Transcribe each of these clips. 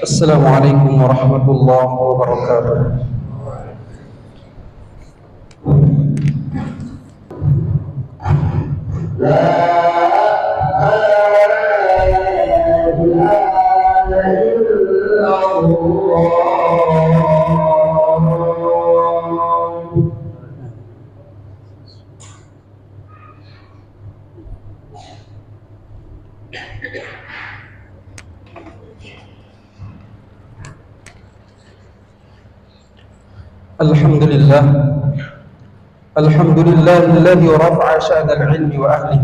Assalamualaikum warahmatullahi wabarakatuh. Alhamdulillah, alhamdulillah alladhi rafa'a sya'na al-'ilmi wa ahlihi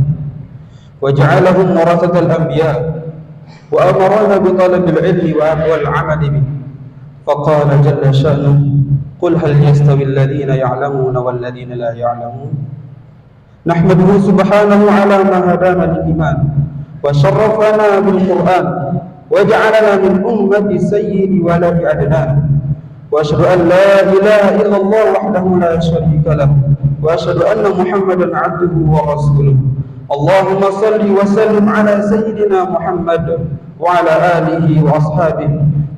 wa ja'alahum warathatal anbiya wa amarana bi talabil 'ilmi wa wal 'amali bihi. Faqala jalla sya'nuhu qul hal yastawi alladhina ya'lamuna wal ladhina la ya'lamun. Nahmaduhu subhanahu 'ala ma hadana lil iman wa syarrafana bil Qur'an wa ja'alana min ummati sayyidi waladi adnan. وأشهد أن لا إله إلا الله وحده لا شريك له وأشهد أن محمدا عبده ورسوله. اللهم صل وسلم على سيدنا محمد وعلى آله وأصحابه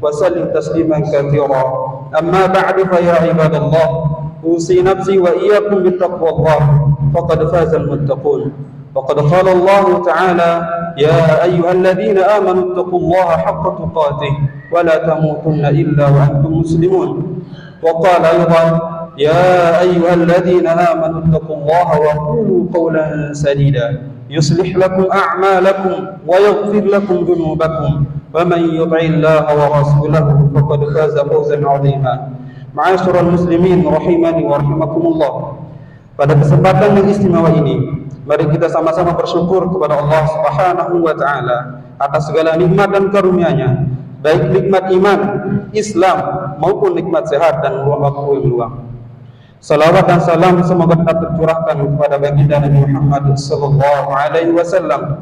وسلم تسليما كثيرا. أما بعد فيا عباد الله، أوصي نفسي وإياكم بتقوى الله فقد فاز المتقون. وقد قال الله تعالى: يا أيها الذين آمنوا اتقوا الله حق تقاته ولا تموتن إلا وأنتم مسلمون. وقال أيضا: يا أيها الذين آمنوا اتقوا الله وقولوا قولا سديدا يصلح لكم أعمالكم ويغفر لكم ذنوبكم ومن يطع الله ورسوله فقد فاز فوزا عظيما. معاشر المسلمين rahimani wa rahimakumullah. Pada kesempatan yang istimewa ini, mari kita sama-sama bersyukur kepada Allah Subhanahu wa taala atas segala nikmat dan karunia-Nya, baik nikmat iman, Islam maupun nikmat sehat dan waktu yang luang. Salawat dan salam semoga tetap tercurahkan kepada baginda Nabi Muhammad sallallahu alaihi wasallam,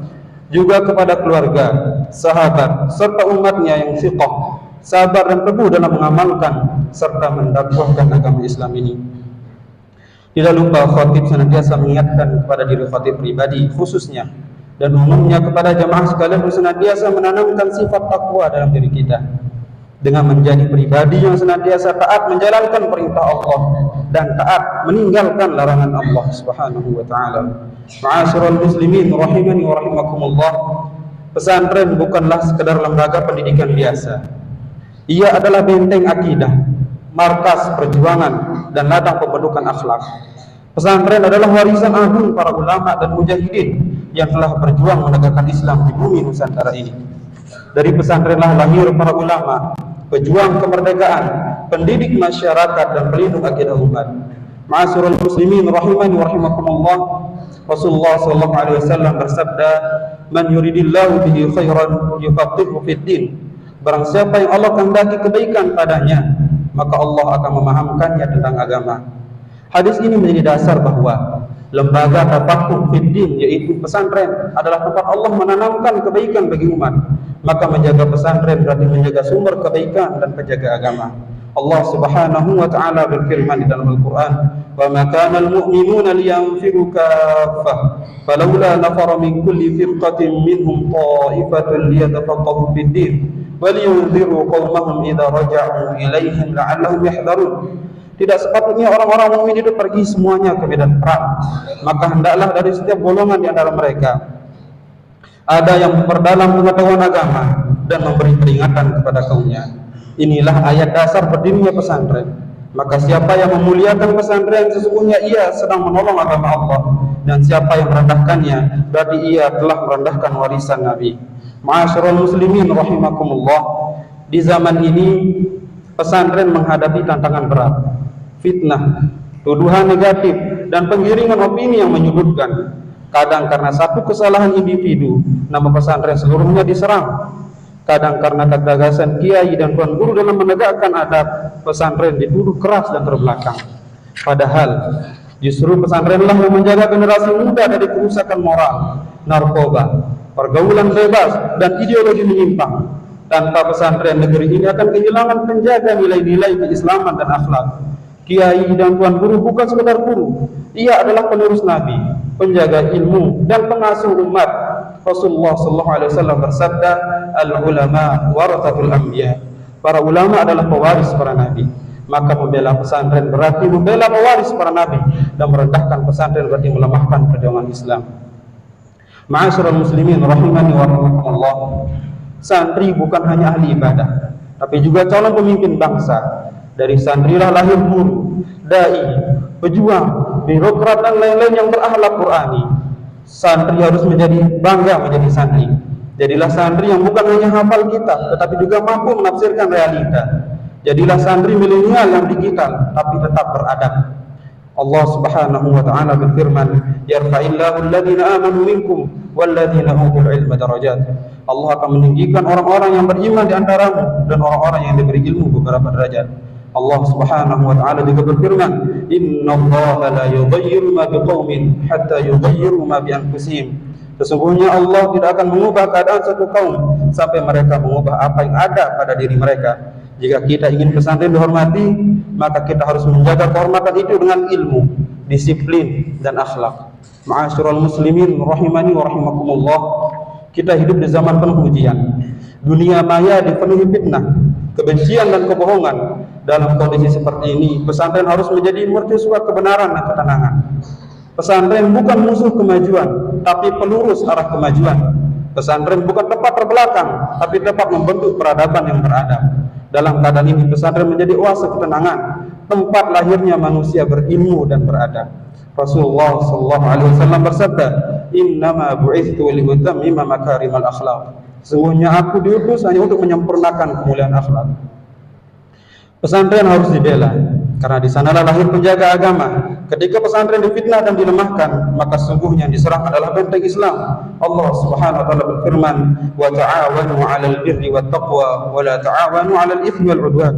juga kepada keluarga, sahabat serta umatnya yang thiqah, sabar dan teguh dalam mengamalkan serta mendakwahkan agama Islam ini. Tidak lupa khatib senantiasa mengingatkan kepada diri khatib pribadi khususnya dan umumnya kepada jamaah sekalian senantiasa menanamkan sifat takwa dalam diri kita dengan menjadi pribadi yang senantiasa taat menjalankan perintah Allah dan taat meninggalkan larangan Allah Subhanahu wa taala. Ma'asyiral muslimin rahimani wa rahimakumullah. Pesantren bukanlah sekedar lembaga pendidikan biasa. Ia adalah benteng akidah, markas perjuangan dan ladang pembentukan akhlak. Pesantren adalah warisan agung para ulama dan mujahidin yang telah berjuang menegakkan Islam di bumi Nusantara ini. Dari pesantrenlah lahir para ulama, pejuang kemerdekaan, pendidik masyarakat dan pelindung akidah umat. Ma'asyiral muslimin rahimani wa rahimakumullah. Rasulullah sallallahu alaihi wasallam bersabda, "Man yuridillahu bihi khairan yufaqihuhu fid din." Barang siapa yang Allah kehendaki kebaikan padanya, maka Allah akan memahamkannya tentang agama. Hadis ini menjadi dasar bahwa lembaga tafaqquh fid din, yaitu pesantren, adalah tempat Allah menanamkan kebaikan bagi umat. Maka menjaga pesantren berarti menjaga sumber kebaikan dan penjaga agama. Allah Subhanahu wa taala berfirman di dalam Al-Qur'an, "Wa ma kana al-mu'minuna liyanfiru kaffah, falawla nafara min kulli firqatin minhum ta'ifatun liyatafaqahu fid din, wa liyunziru qaumahum idza raja'u ilaihim la'allahum yahdharun." Tidak sepatutnya orang-orang mukmin itu pergi semuanya ke medan perang, maka hendaklah dari setiap golongan di antara mereka ada yang memperdalam pengetahuan agama dan memberi peringatan kepada kaumnya. Inilah ayat dasar berdirinya pesantren. Maka siapa yang memuliakan pesantren, sesungguhnya ia sedang menolong agama Allah, dan siapa yang merendahkannya, berarti ia telah merendahkan warisan Nabi. Ma'asyiral muslimin rahimakumullah. Di zaman ini pesantren menghadapi tantangan berat, fitnah, tuduhan negatif, dan penggiringan opini yang menyudutkan. Kadang karena satu kesalahan individu, nama pesantren seluruhnya diserang. Kadang karena kegagasan kiai dan tuan guru dalam menegakkan adab, pesantren dituduh keras dan terbelakang. Padahal justru pesantrenlah yang menjaga generasi muda dari kerusakan moral, narkoba, pergaulan bebas, dan ideologi menyimpang. Tanpa pesantren, negeri ini akan kehilangan penjaga nilai-nilai keislaman dan akhlak. Kiai dan tuan guru bukan sekedar guru, ia adalah penerus Nabi, penjaga ilmu dan pengasuh umat. Rasulullah sallallahu alaihi wasallam bersabda, "Al ulama warathatul anbiya." Para ulama adalah pewaris para nabi. Maka membela pesantren berarti membela pewaris para nabi, dan merendahkan pesantren berarti melemahkan perjuangan Islam. Ma'asyiral muslimin rahimani wa rahimakumullah. Santri bukan hanya ahli ibadah, tapi juga calon pemimpin bangsa. Dari santrilah lahir guru, dai, pejuang, birokrat dan lain-lain yang berakhlak Qurani. Santri harus menjadi bangga menjadi santri. Jadilah santri yang bukan hanya hafal kitab, tetapi juga mampu menafsirkan realita. Jadilah santri milenial yang digital, tapi tetap beradab. Allah Subhanahu wa taala berfirman, "Yarfa'illahu alladhina amanu minkum walladhina utul ilma darajat." Allah akan meninggikan orang-orang yang beriman di antaramu dan orang-orang yang diberi ilmu beberapa derajat. Allah Subhanahu wa taala juga berfirman, "Innallaha la yughayyiru ma biqaumin hatta yughayyiru ma bi anfusihim." Sesungguhnya Allah tidak akan mengubah keadaan satu kaum sampai mereka mengubah apa yang ada pada diri mereka. Jika kita ingin pesantren dihormati, maka kita harus menjaga kehormatan itu dengan ilmu, disiplin, dan akhlak. Ma'asyiral muslimin rahimani wa rahimakumullah. Kita hidup di zaman penuh ujian. Dunia maya dipenuhi fitnah, kebencian dan kebohongan. Dalam kondisi seperti ini, pesantren harus menjadi mercusuar kebenaran dan ketenangan. Pesantren bukan musuh kemajuan, tapi pelurus arah kemajuan. Pesantren bukan tempat terbelakang, tapi tempat membentuk peradaban yang beradab. Dalam keadaan ini, pesantren menjadi oase ketenangan, tempat lahirnya manusia berilmu dan beradab. Rasulullah sallallahu alaihi wasallam bersabda, "Innama bu'itsu liutammima makarimal akhlaq." Sesungguhnya aku diutus hanya untuk menyempurnakan kemuliaan akhlak. Pesantren harus dibela, karena di sanalah lahir penjaga agama. Ketika pesantren difitnah dan dilemahkan, maka sesungguhnya yang diserang adalah benteng Islam. Allah Subhanahu wa taala berfirman, "Wa ta'awanu 'alal birri wat taqwa wa la ta'awanu 'alal itsmi wal 'udwan."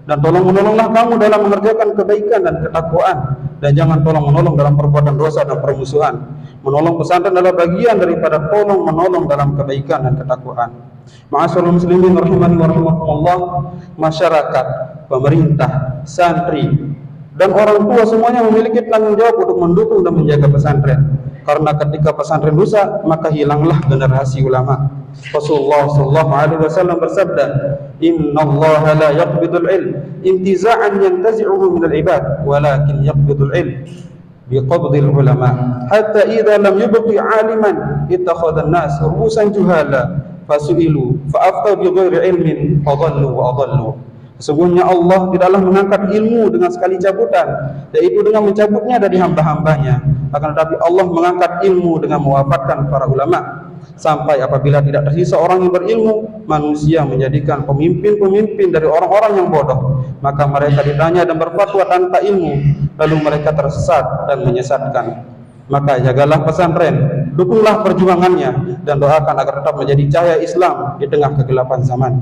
Dan tolong-menolonglah kamu dalam mengerjakan kebaikan dan ketakwaan, dan jangan tolong-menolong dalam perbuatan dosa dan permusuhan. Menolong pesantren adalah bagian daripada tolong-menolong dalam kebaikan dan ketakwaan. Ma'asyiral muslimin rahimani wa rahimakumullah. Masyarakat, pemerintah, santri, dan orang tua semuanya memiliki tanggung jawab untuk mendukung dan menjaga pesantren. Karena ketika pesantren rusak, maka hilanglah generasi ulama. Rasulullah sallallahu alaihi wasallam bersabda, "Innallaha la yaqbidul ilm intiza'an yantazi'uhu minal ibad, walakin yaqbidul ilm biqabdil ulama. Hatta idza lam yubqi 'aliman ittakhadha an-nas ru'usan juhala fasu'ilu fa'aftau bighairi ilmin fadallu wa adallu." Sesungguhnya Allah tidaklah mengangkat ilmu dengan sekali cabutan, yaitu dengan mencabutnya dari hamba-hambanya. Akan tetapi Allah mengangkat ilmu dengan mewafatkan para ulama. Sampai apabila tidak tersisa orang yang berilmu, manusia menjadikan pemimpin-pemimpin dari orang-orang yang bodoh. Maka mereka ditanya dan berfatwa tanpa ilmu, lalu mereka tersesat dan menyesatkan. Maka jagalah pesantren, dukunglah perjuangannya, dan doakan agar tetap menjadi cahaya Islam di tengah kegelapan zaman.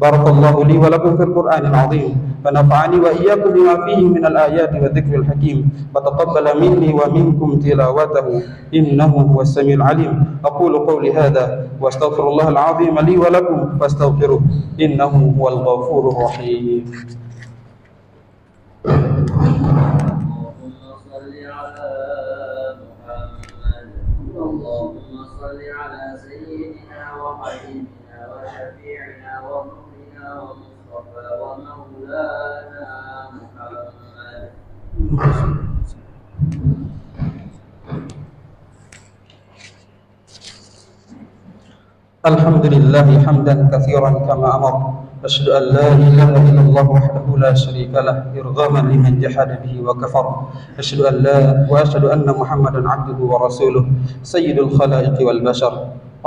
Barakallahu li wa lakum fil Qur'anil azim, wa nafa'ani wa iyyakum bima fihi minal ayati wa dzikril hakim, wa taqabbala minni wa minkum tilawatahu innahu huwas samiul alim. Aqulu qawli hadha wa astaghfirullahal azim li wa lakum fastaghfiruh innahu huwal ghafurur rahim. اللهم صل على سيدنا وحبيبنا وشفيعنا ونورنا ومصطفى ومولانا محمد. الحمد لله حمدا كثيرا كما أمر. أشهد أن لا إله إلا الله وحده لا شريك له إرغاما لمن جحد به وكفر. وأشهد أن محمدا عبده ورسوله سيد الخلائق والبشر.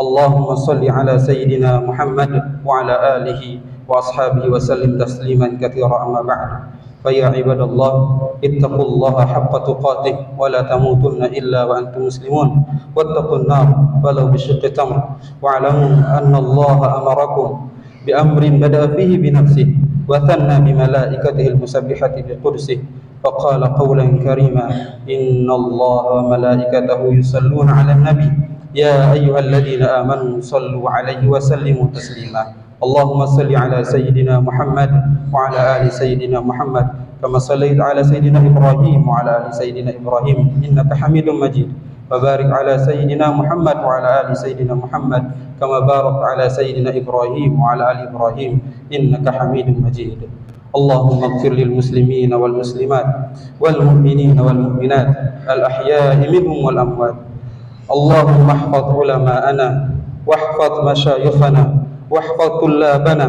اللهم صل على سيدنا محمد وعلى آله وأصحابه وسلم تسليما كثيرا. أما بعد، فيا عباد الله اتقوا الله حق تقاته ولا تموتن إلا وأنتم مسلمون، واتقوا النار ولو بشق تمر، واعلموا أن الله أمركم بأمر بدأ فيه بنفسه وثنى بملائكته المسبحة بقدسه، فقال قولا كريما: إن الله وملائكته يصلون على النبي يا أيها الذين آمنوا صلوا عليه وسلموا تسليما. اللهم صل على سيدنا محمد وعلى آل سيدنا محمد كما صليت على سيدنا إبراهيم وعلى آل سيدنا إبراهيم إنك حميد مجيد. وبارك على سيدنا محمد وعلى آل سيدنا محمد كما باركت على سيدنا إبراهيم وعلى آل إبراهيم إنك حميد مجيد. اللهم اغفر للمسلمين والمسلمات والمؤمنين والمؤمنات الأحياء منهم والأموات. اللهم احفظ علماءنا واحفظ مشايخنا واحفظ طلابنا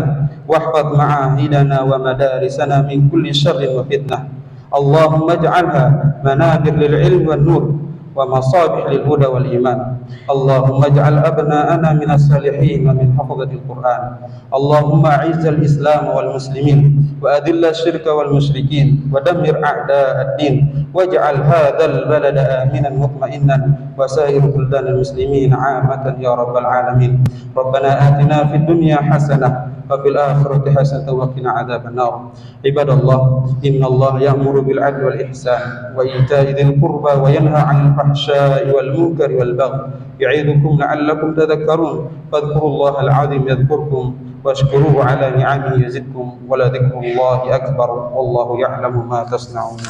واحفظ معاهدنا ومدارسنا من كل شر وفتنة. اللهم اجعلها منابر للعلم والنور ومصابيح للهدى والإيمان. اللهم اجعل أبناءنا من الصالحين ومن حفظة القرآن. اللهم أعز الإسلام والمسلمين وأذل الشرك والمشركين ودمر أعداء الدين واجعل هذا البلد آمنا مطمئنا وسائر بلدان المسلمين عامة يا رب العالمين. ربنا آتنا في الدنيا حسنة وفي الآخرة حسنة وقنا عذاب النار. عباد الله، إن الله يأمر بالعدل والإحسان وإيتاء ذي القربى وينهى عن الفحشاء والمنكر والبغي يعظكم لعلكم تذكرون. فاذكروا الله العظيم يذكركم واشكروه على نعمه يزدكم ولذكر الله أكبر والله يعلم ما تصنعون.